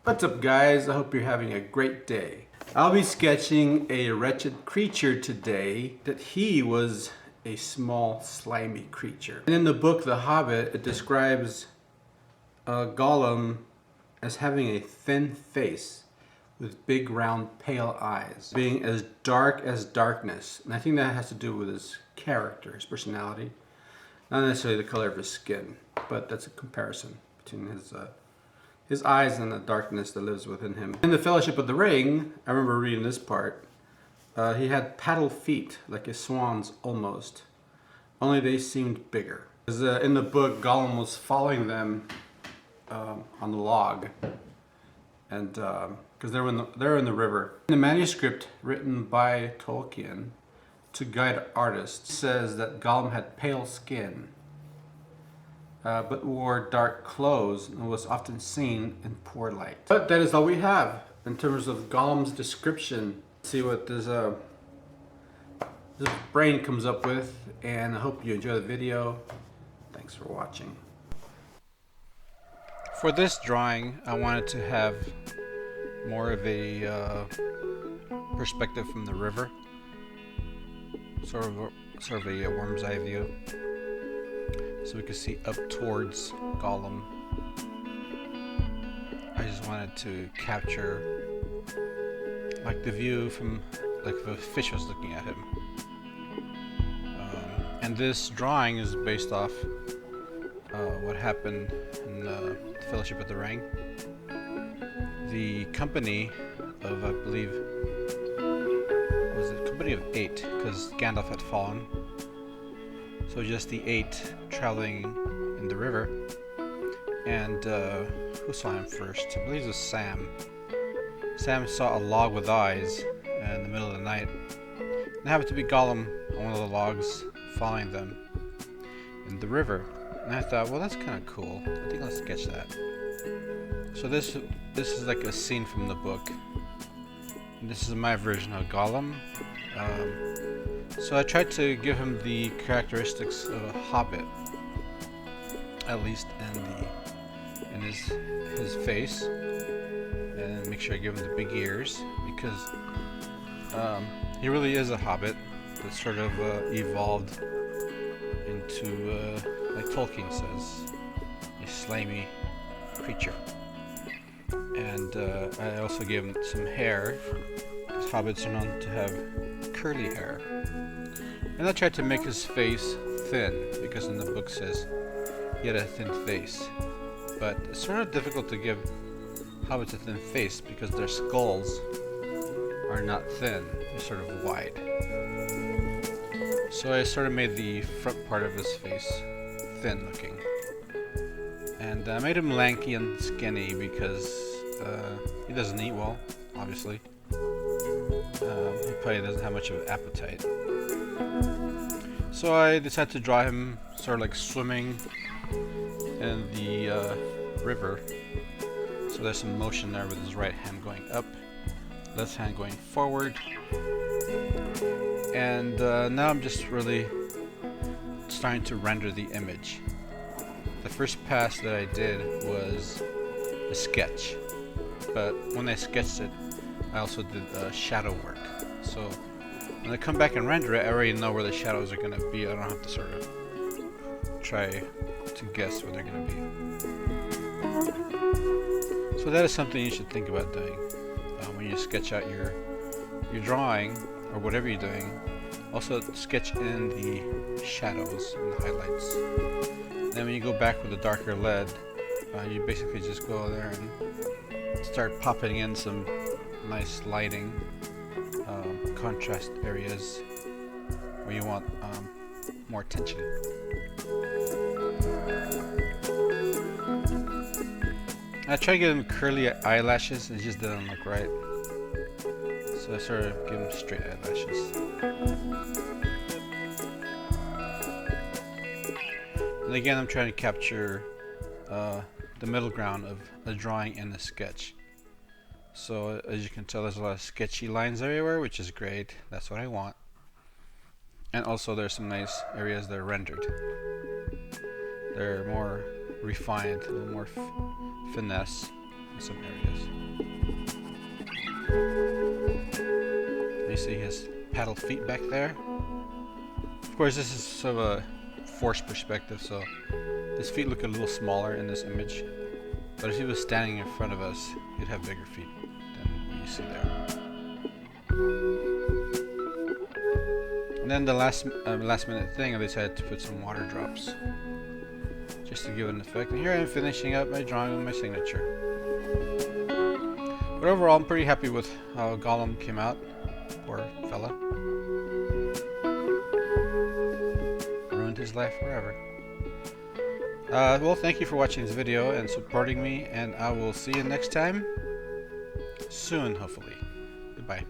What's up, guys? I hope you're having a great day. I'll be sketching a wretched creature today that he was a small slimy creature. And in the book The Hobbit, it describes Gollum as having a thin face with big round pale eyes, being as dark as darkness. And I think that has to do with his character, his personality, not necessarily the color of his skin, but that's a comparison between his eyes and the darkness that lives within him. In the Fellowship of the Ring, I remember reading this part, he had paddle feet, like a swan's almost, only they seemed bigger. Because in the book, Gollum was following them on the log, and because they're in the river. In the manuscript written by Tolkien to guide artists, says that Gollum had pale skin, but wore dark clothes and was often seen in poor light. But that is all we have in terms of Gollum's description. Let's see what this brain comes up with, and I hope you enjoy the video. Thanks for watching. For this drawing, I wanted to have more of a perspective from the river, sort of a worm's eye view, so we could see up towards Gollum. I just wanted to capture like the view from like if a fish was looking at him. And this drawing is based off what happened in the Fellowship of the Ring. The company of, I believe, was it company of 8, because Gandalf had fallen. So just the 8 traveling in the river. And who saw him first? I believe it was Sam. Sam saw a log with eyes in the middle of the night. And it happened to be Gollum on one of the logs following them in the river. And I thought, well, that's kind of cool. I think I'll sketch that. So this is like a scene from the book. And this is my version of Gollum. So I tried to give him the characteristics of a hobbit, at least in his face, and make sure I give him the big ears, because he really is a hobbit that sort of evolved into, like Tolkien says, a slimy creature. And I also gave him some hair, because hobbits are known to have curly hair. And I tried to make his face thin, because in the book says he had a thin face. But it's sort of difficult to give hobbits a thin face because their skulls are not thin, they're sort of wide. So I sort of made the front part of his face thin looking. And I made him lanky and skinny because he doesn't eat well, obviously. He probably doesn't have much of an appetite. So I decided to draw him sort of like swimming in the river. So there's some motion there with his right hand going up, left hand going forward. And now I'm just really starting to render the image. The first pass that I did was a sketch, but when I sketched it, I also did shadow work. So when I come back and render it, I already know where the shadows are going to be. I don't have to sort of try to guess where they're going to be. So that is something you should think about doing when you sketch out your drawing or whatever you're doing. Also sketch in the shadows and the highlights. Then when you go back with a darker lead, you basically just go there and start popping in some nice lighting, contrast areas where you want more tension. I tried to give him curly eyelashes, it just didn't look right. So I sort of give him straight eyelashes. And again, I'm trying to capture the middle ground of a drawing and a sketch. So as you can tell, there's a lot of sketchy lines everywhere, which is great. That's what I want. And also there's some nice areas that are rendered. They're more refined, a little more finesse. in some areas. You see his paddle feet back there. Of course, this is sort of a forced perspective, so his feet look a little smaller in this image. But if he was standing in front of us, he'd have bigger feet than what you see there. And then the last minute thing, I decided to put some water drops, just to give it an effect. And here I am finishing up my drawing with my signature. But overall, I'm pretty happy with how Gollum came out. Poor fella. Ruined his life forever. Well, thank you for watching this video and supporting me, and I will see you next time. Soon, hopefully. Goodbye.